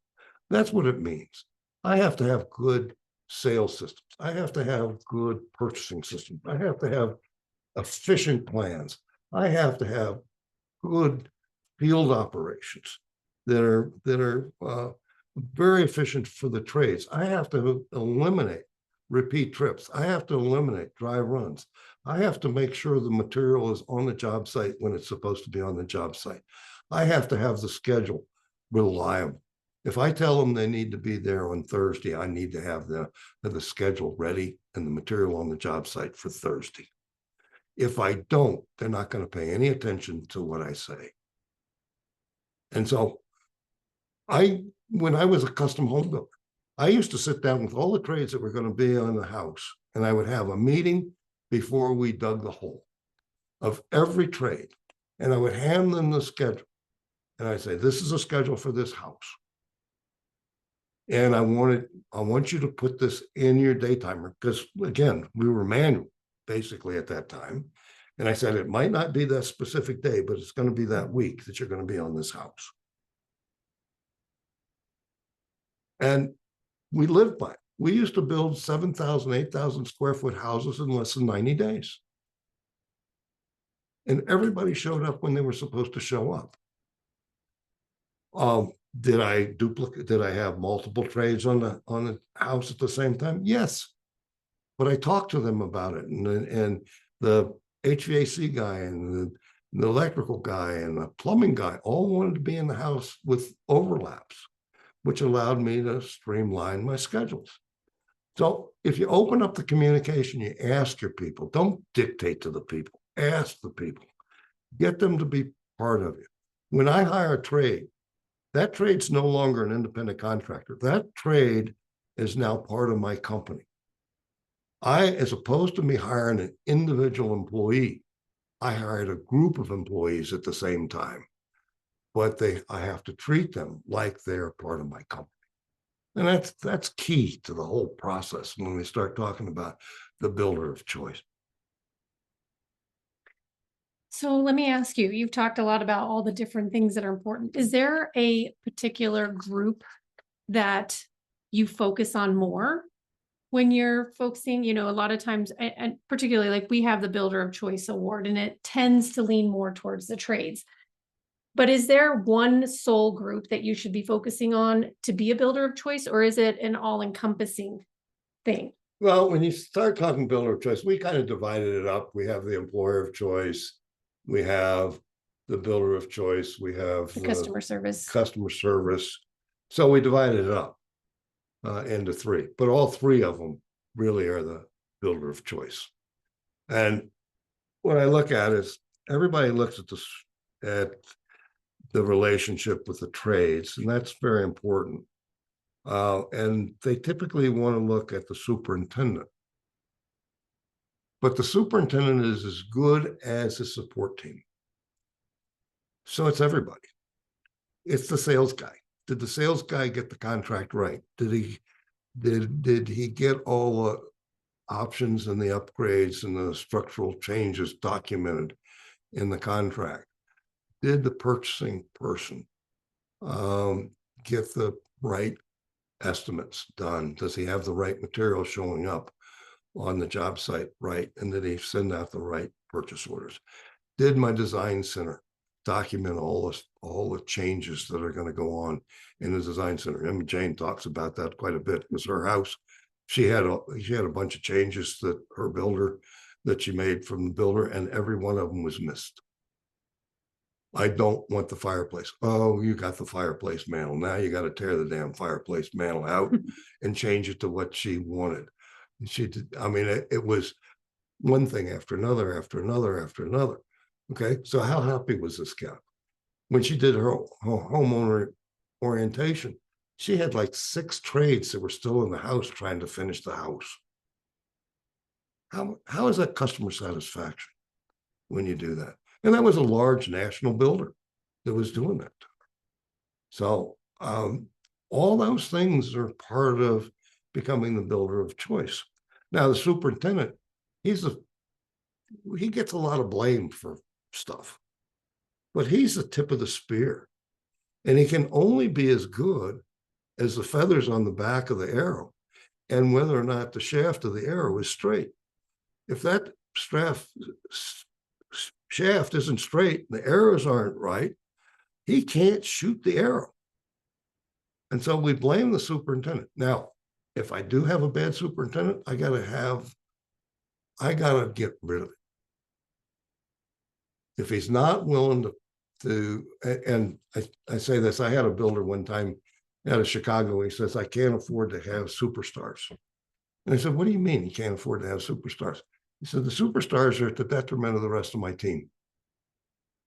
That's what it means. I have to have good sales systems. I have to have good purchasing systems. I have to have efficient plans. I have to have good field operations that are very efficient for the trades. I have to eliminate repeat trips. I have to eliminate dry runs. I have to make sure the material is on the job site when it's supposed to be on the job site. I have to have the schedule reliable. If I tell them they need to be there on Thursday, I need to have the schedule ready and the material on the job site for Thursday. If I don't, they're not going to pay any attention to what I say. And so when I was a custom home builder, I used to sit down with all the trades that were going to be on the house, and I would have a meeting before we dug the hole of every trade. And I would hand them the schedule. And I'd say, this is a schedule for this house. And I want you to put this in your day timer, because again, we were manual basically at that time. And I said, it might not be that specific day, but it's going to be that week that you're going to be on this house. And we lived by it. We used to build 7,000, 8,000 square foot houses in less than 90 days. And everybody showed up when they were supposed to show up. Did I have multiple trades on the house at the same time? Yes. But I talked to them about it. And the HVAC guy and the electrical guy and the plumbing guy all wanted to be in the house with overlaps, which allowed me to streamline my schedules. So if you open up the communication, you ask your people, don't dictate to the people, ask the people, get them to be part of it. When I hire a trade, that trade's no longer an independent contractor. That trade is now part of my company. As opposed to me hiring an individual employee, I hired a group of employees at the same time, but I have to treat them like they're part of my company. And that's key to the whole process when we start talking about the builder of choice. So let me ask you, you've talked a lot about all the different things that are important. Is there a particular group that you focus on more when you're focusing? A lot of times, and particularly like we have the Builder of Choice Award, and it tends to lean more towards the trades. But is there one sole group that you should be focusing on to be a builder of choice, or is it an all-encompassing thing? Well, when you start talking builder of choice, we kind of divided it up. We have the employer of choice, we have the builder of choice, we have the customer service. So we divided it up into three, but all three of them really are the builder of choice. And what I look at is everybody looks at the relationship with the trades, and that's very important. And they typically want to look at the superintendent. But the superintendent is as good as the support team. So it's everybody. It's the sales guy. Did the sales guy get the contract right? Did he get all the options and the upgrades and the structural changes documented in the contract? Did the purchasing person get the right estimates done? Does he have the right material showing up on the job site right? And did he send out the right purchase orders? Did my design center document all the changes that are going to go on in the design center? Emma Jane talks about that quite a bit, because her house, she had a bunch of changes that she made from the builder, and every one of them was missed. I don't want the fireplace. Oh, you got the fireplace mantle. Now you got to tear the damn fireplace mantle out and change it to what she wanted. She did. I mean, it was one thing after another, after another, after another. Okay. So how happy was this gal? When she did her homeowner orientation, she had like 6 trades that were still in the house trying to finish the house. How is that customer satisfaction when you do that? And that was a large national builder that was doing that. So all those things are part of becoming the builder of choice. Now, the superintendent, he gets a lot of blame for stuff, but he's the tip of the spear. And he can only be as good as the feathers on the back of the arrow and whether or not the shaft of the arrow is straight. If that shaft isn't straight, the arrows aren't right, he can't shoot the arrow. And so we blame the superintendent. Now, if I do have a bad superintendent, I gotta get rid of it. If he's not willing to and I say this, I had a builder one time out of Chicago. He says, I can't afford to have superstars. And I said, what do you mean you can't afford to have superstars? He said, the superstars are at the detriment of the rest of my team.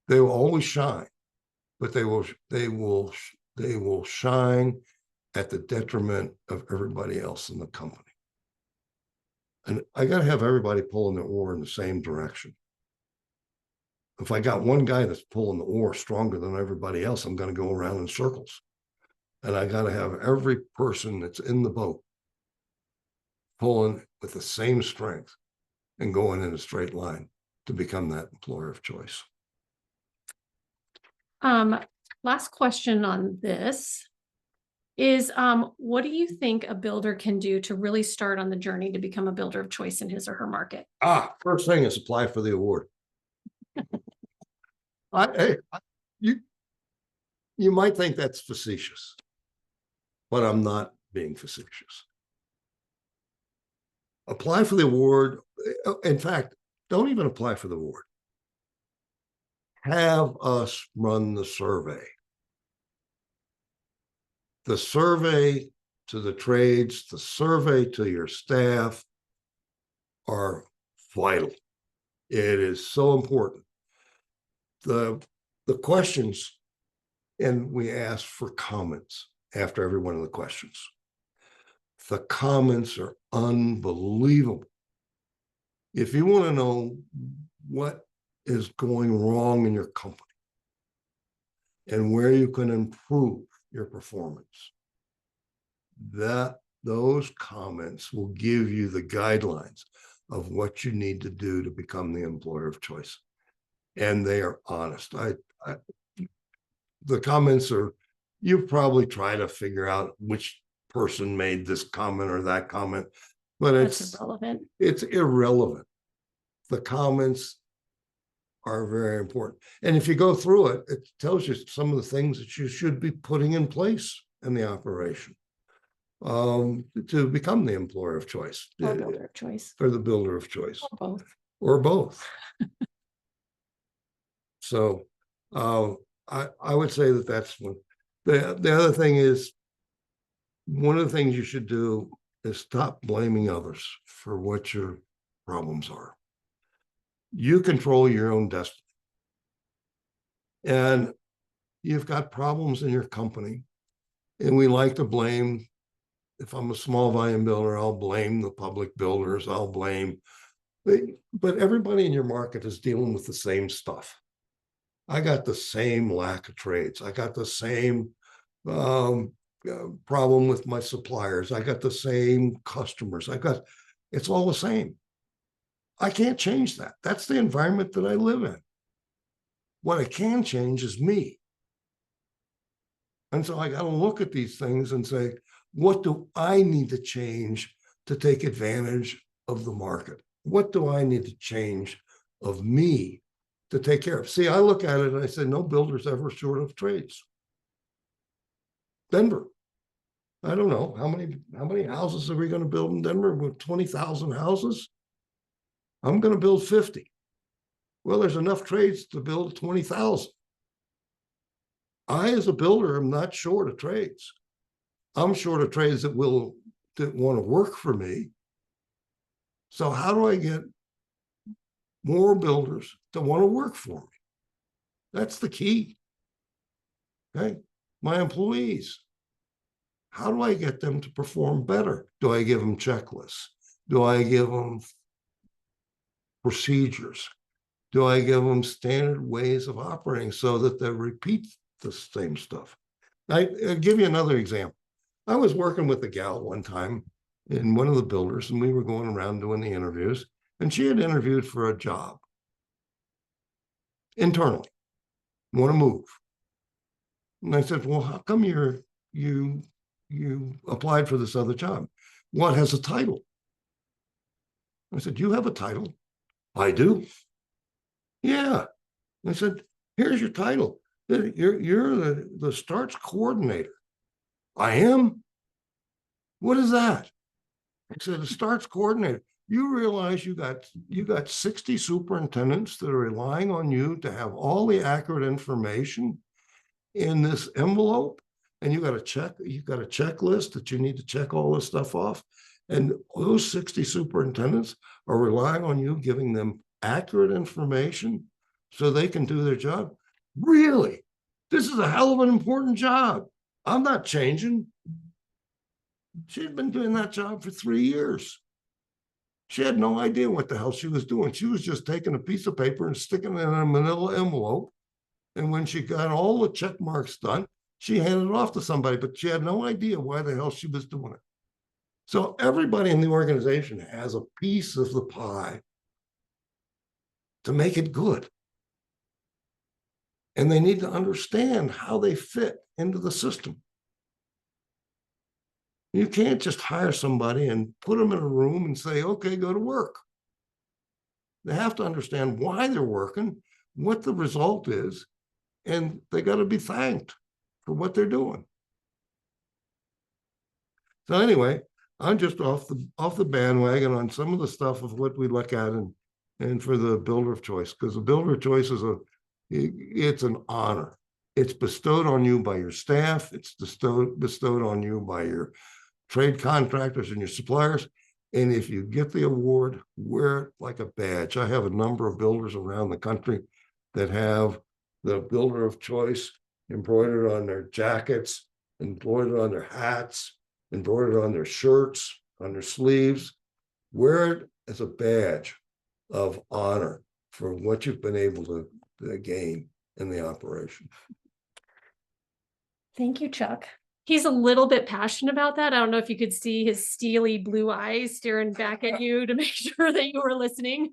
They will always shine, but they will shine at the detriment of everybody else in the company. And I got to have everybody pulling the oar in the same direction. If I got one guy that's pulling the oar stronger than everybody else, I'm going to go around in circles. And I got to have every person that's in the boat pulling with the same strength and going in a straight line to become that employer of choice. Last question on this is, what do you think a builder can do to really start on the journey to become a builder of choice in his or her market? First thing is apply for the award. You might think that's facetious, but I'm not being facetious. Apply for the award. In fact, don't even apply for the award. Have us run the survey. The survey to the trades, the survey to your staff are vital. It is so important. The questions, and we ask for comments after every one of the questions. The comments are unbelievable. If you want to know what is going wrong in your company and where you can improve your performance, those comments will give you the guidelines of what you need to do to become the employer of choice. And they are honest. The comments are, you probably try to figure out which person made this comment or that comment, but That's irrelevant. It's irrelevant. The comments are very important. And if you go through it, it tells you some of the things that you should be putting in place in the operation to become the employer of choice. Or builder of choice. Or the builder of choice. Or both. Or both. So I would say that that's one. The other thing is, one of the things you should do is stop blaming others for what your problems are. You control your own destiny. And you've got problems in your company. And we like to blame, if I'm a small volume builder, I'll blame the public builders, I'll blame, but everybody in your market is dealing with the same stuff. I got the same lack of trades. I got the same problem with my suppliers. I got the same customers. It's all the same. I can't change that. That's the environment that I live in. What I can change is me. And so I got to look at these things and say, what do I need to change to take advantage of the market? What do I need to change of me to take care of? See, I look at it and I say, no builder's ever short of trades. Denver. I don't know how many houses are we going to build in Denver? With 20,000 houses? I'm going to build 50. Well, there's enough trades to build 20,000. I, as a builder, am not short of trades. I'm short of trades that want to work for me. So how do I get more builders to want to work for me? That's the key. Okay. My employees, how do I get them to perform better? Do I give them checklists? Do I give them procedures? Do I give them standard ways of operating so that they repeat the same stuff? I'll give you another example. I was working with a gal one time in one of the builders, and we were going around doing the interviews, and she had interviewed for a job internally, want to move. And I said, well, how come you applied for this other job? What has a title? I said, you have a title? I do. Yeah. I said, here's your title. You're the starts coordinator. I am. What is that? I said, the starts coordinator. You realize you got 60 superintendents that are relying on you to have all the accurate information in this envelope, and you got a checklist that you need to check all this stuff off. And those 60 superintendents are relying on you giving them accurate information so they can do their job. Really? This is a hell of an important job. I'm not changing. She'd been doing that job for 3 years. She had no idea what the hell she was doing. She was just taking a piece of paper and sticking it in a manila envelope. And when she got all the check marks done, she handed it off to somebody, but she had no idea why the hell she was doing it. So everybody in the organization has a piece of the pie to make it good. And they need to understand how they fit into the system. You can't just hire somebody and put them in a room and say, okay, go to work. They have to understand why they're working, what the result is, and they got to be thanked for what they're doing. So anyway, I'm just off the bandwagon on some of the stuff of what we look at and for the builder of choice, because the builder of choice is it's an honor. It's bestowed on you by your staff. It's bestowed on you by your trade contractors and your suppliers. And if you get the award, wear it like a badge. I have a number of builders around the country that have the builder of choice embroidered on their jackets, embroidered on their hats, embroidered on their shirts, on their sleeves. Wear it as a badge of honor for what you've been able to gain in the operation. Thank you, Chuck. He's a little bit passionate about that. I don't know if you could see his steely blue eyes staring back at you to make sure that you were listening.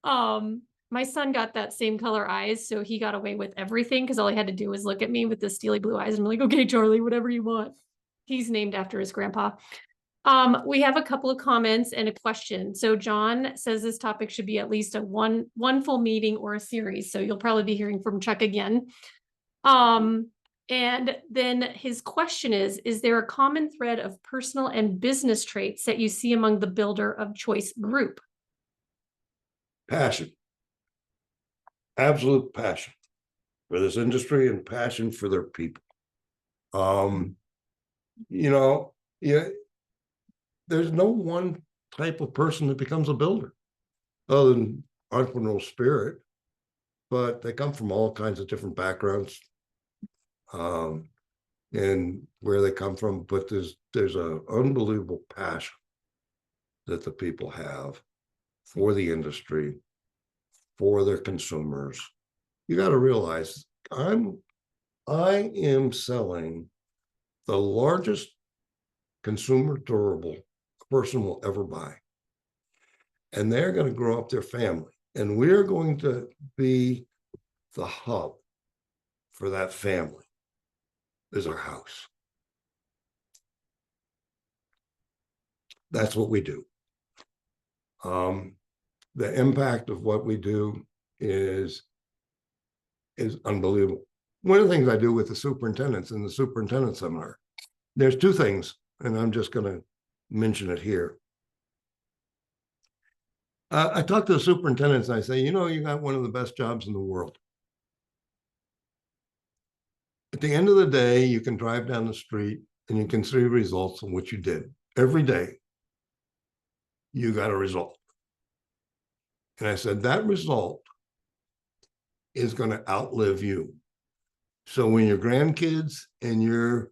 My son got that same color eyes, so he got away with everything because all he had to do was look at me with the steely blue eyes. And I'm like, okay, Charlie, whatever you want. He's named after his grandpa. We have a couple of comments and a question. So John says this topic should be at least a one full meeting or a series. So you'll probably be hearing from Chuck again. And then his question is there a common thread of personal and business traits that you see among the builder of choice group? Passion. Absolute passion for this industry and passion for their people. There's no one type of person that becomes a builder other than entrepreneurial spirit, but they come from all kinds of different backgrounds and where they come from. But there's an unbelievable passion that the people have for the industry, for their consumers. You got to realize I am selling the largest consumer durable a person will ever buy. And they're going to grow up their family. And we're going to be the hub for that family is our house. That's what we do. The impact of what we do is unbelievable. One of the things I do with the superintendents in the superintendent seminar, there's two things, and I'm just going to mention it here. I talk to the superintendents and I say, you got one of the best jobs in the world. At the end of the day, you can drive down the street and you can see results of what you did. Every day, you got a result. And I said, that result is going to outlive you. So when your grandkids and you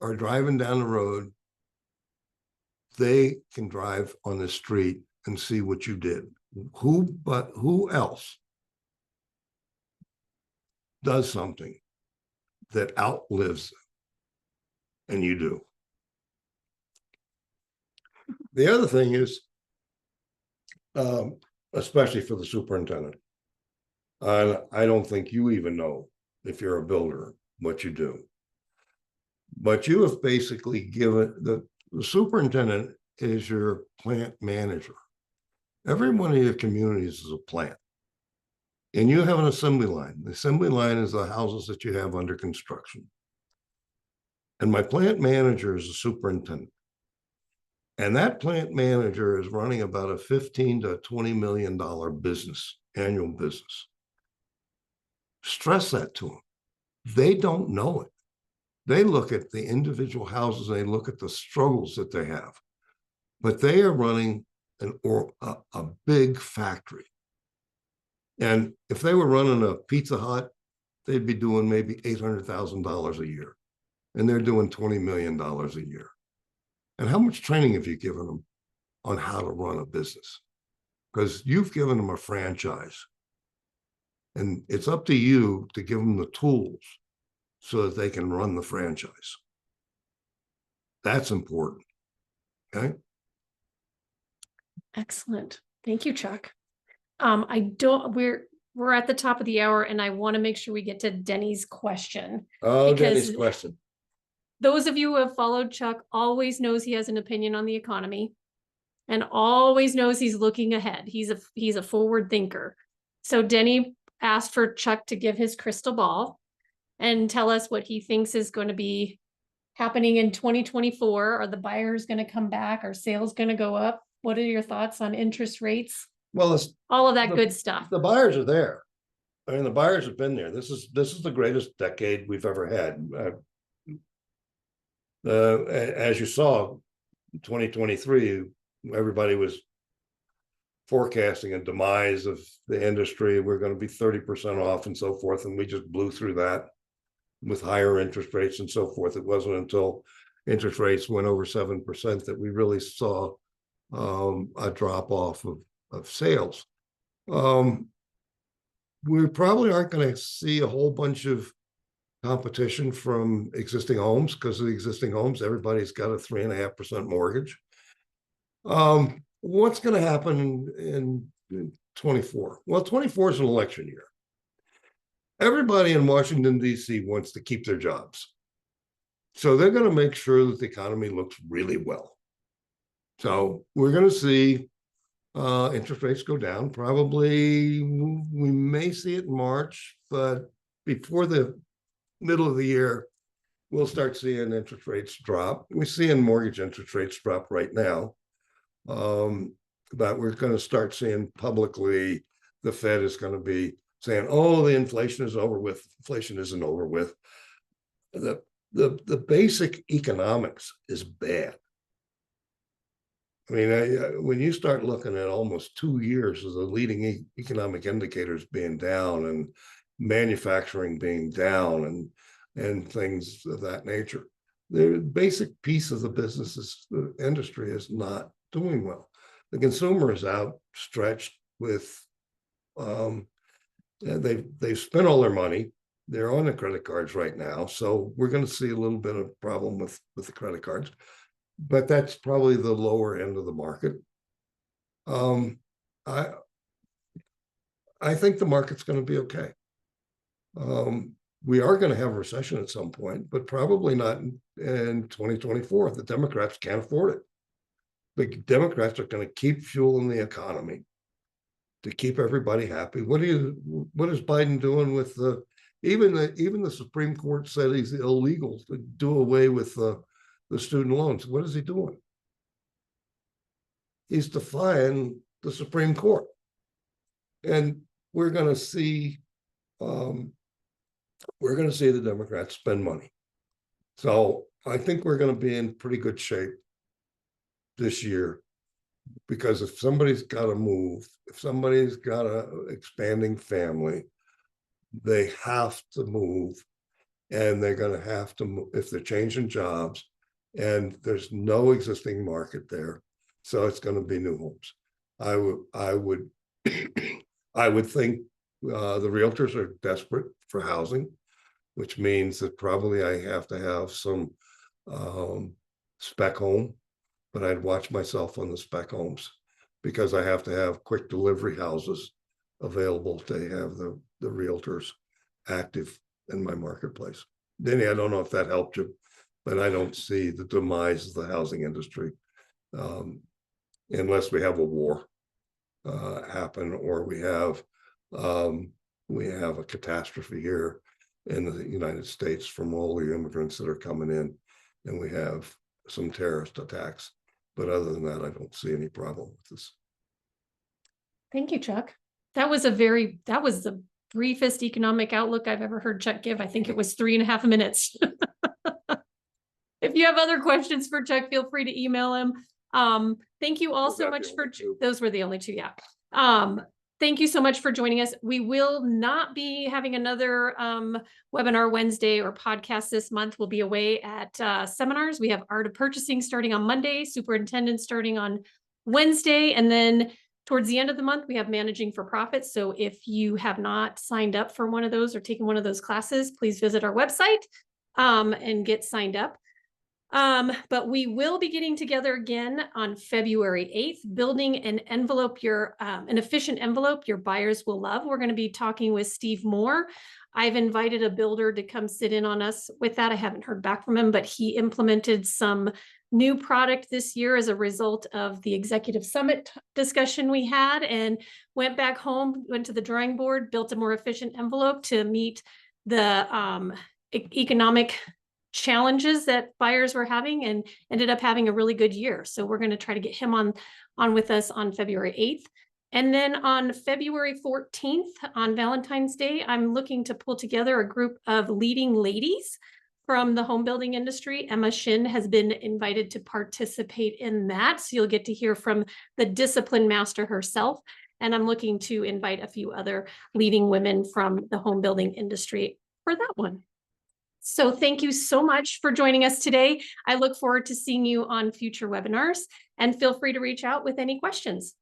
are driving down the road, they can drive on the street and see what you did. Who else does something that outlives them? And you do. The other thing is, especially for the superintendent, I don't think you even know, if you're a builder, what you do. But you have basically given the superintendent is your plant manager. Every one of your communities is a plant. And you have an assembly line. The assembly line is the houses that you have under construction. And my plant manager is a superintendent. And that plant manager is running about a $15 to $20 million business, annual business. Stress that to him. They don't know it. They look at the individual houses, and they look at the struggles that they have, but they are running a big factory. And if they were running a Pizza Hut, they'd be doing maybe $800,000 a year, and they're doing $20 million a year. And how much training have you given them on how to run a business? Because you've given them a franchise, and it's up to you to give them the tools so that they can run the franchise. That's important. Okay. Excellent. Thank you, Chuck. We're at the top of the hour, and I want to make sure we get to Denny's question. Oh, Because- Denny's question. Those of you who have followed Chuck always knows he has an opinion on the economy, and always knows he's looking ahead. He's a forward thinker. So Denny asked for Chuck to give his crystal ball and tell us what he thinks is going to be happening in 2024. Are the buyers going to come back? Are sales going to go up? What are your thoughts on interest rates? Well, All of that good stuff. the buyers are there. I mean, the buyers have been there. This is the greatest decade we've ever had. As you saw, 2023, everybody was forecasting a demise of the industry. We're going to be 30% off and so forth. And we just blew through that with higher interest rates and so forth. It wasn't until interest rates went over 7% that we really saw a drop off of sales. We probably aren't going to see a whole bunch of competition from existing homes, because of the existing homes, everybody's got a 3.5% mortgage. What's going to happen in 24? Well, 24 is an election year. Everybody in Washington, D.C. wants to keep their jobs. So they're going to make sure that the economy looks really well. So we're going to see interest rates go down. Probably we may see it in March, but before the middle of the year, we'll start seeing interest rates drop. We're seeing mortgage interest rates drop right now. But we're going to start seeing publicly the Fed is going to be saying, oh, the inflation is over with. Inflation isn't over with. The basic economics is bad. I mean, when you start looking at almost 2 years of the leading economic indicators being down and manufacturing being down and things of that nature, the basic piece of the the industry is not doing well. The consumer is outstretched with, they've spent all their money. They're on the credit cards right now. So we're going to see a little bit of problem with the credit cards, but that's probably the lower end of the market. I think the market's going to be okay. We are going to have a recession at some point, but probably not in 2024. The Democrats can't afford it. The Democrats are going to keep fueling the economy to keep everybody happy. What is Biden doing with even the Supreme Court said he's illegal to do away with the student loans. What is he doing? He's defying the Supreme Court. And we're going to see the Democrats spend money. So I think we're going to be in pretty good shape this year, because if somebody's got to move, if somebody's got a expanding family, they have to move, and they're going to have to move if they're changing jobs, and there's no existing market there. So it's going to be new homes. I would I would think the realtors are desperate for housing, which means that probably I have to have some spec home, but I'd watch myself on the spec homes, because I have to have quick delivery houses available to have the realtors active in my marketplace. Denny, I don't know if that helped you, but I don't see the demise of the housing industry unless we have a war happen, or we have a catastrophe here in the United States from all the immigrants that are coming in, and we have some terrorist attacks. But other than that, I don't see any problem with this. Thank you, Chuck. That was the briefest economic outlook I've ever heard Chuck give. I think it was 3.5 minutes. If you have other questions for Chuck, feel free to email him. Thank you all so much for, those were the only two, yeah. Thank you so much for joining us. We will not be having another webinar Wednesday or podcast this month. We'll be away at seminars. We have Art of Purchasing starting on Monday, Superintendent starting on Wednesday, and then towards the end of the month, we have Managing for Profit. So if you have not signed up for one of those or taken one of those classes, please visit our website and get signed up. But we will be getting together again on February 8th, building an envelope, an efficient envelope your buyers will love. We're going to be talking with Steve Moore. I've invited a builder to come sit in on us with that. I haven't heard back from him, but he implemented some new product this year as a result of the executive summit discussion we had, and went back home, went to the drawing board, built a more efficient envelope to meet the economic challenges that buyers were having, and ended up having a really good year. So we're going to try to get him on with us on February 8th. And then on February 14th, on Valentine's Day, I'm looking to pull together a group of leading ladies from the home building industry. Emma Shinn has been invited to participate in that. So you'll get to hear from the discipline master herself. And I'm looking to invite a few other leading women from the home building industry for that one. So thank you so much for joining us today. I look forward to seeing you on future webinars, and feel free to reach out with any questions.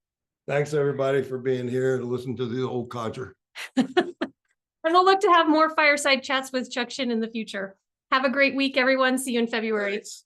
Thanks, everybody, for being here to listen to the old codger. And we'll look to have more fireside chats with Chuck Shinn in the future. Have a great week, everyone. See you in February. Thanks.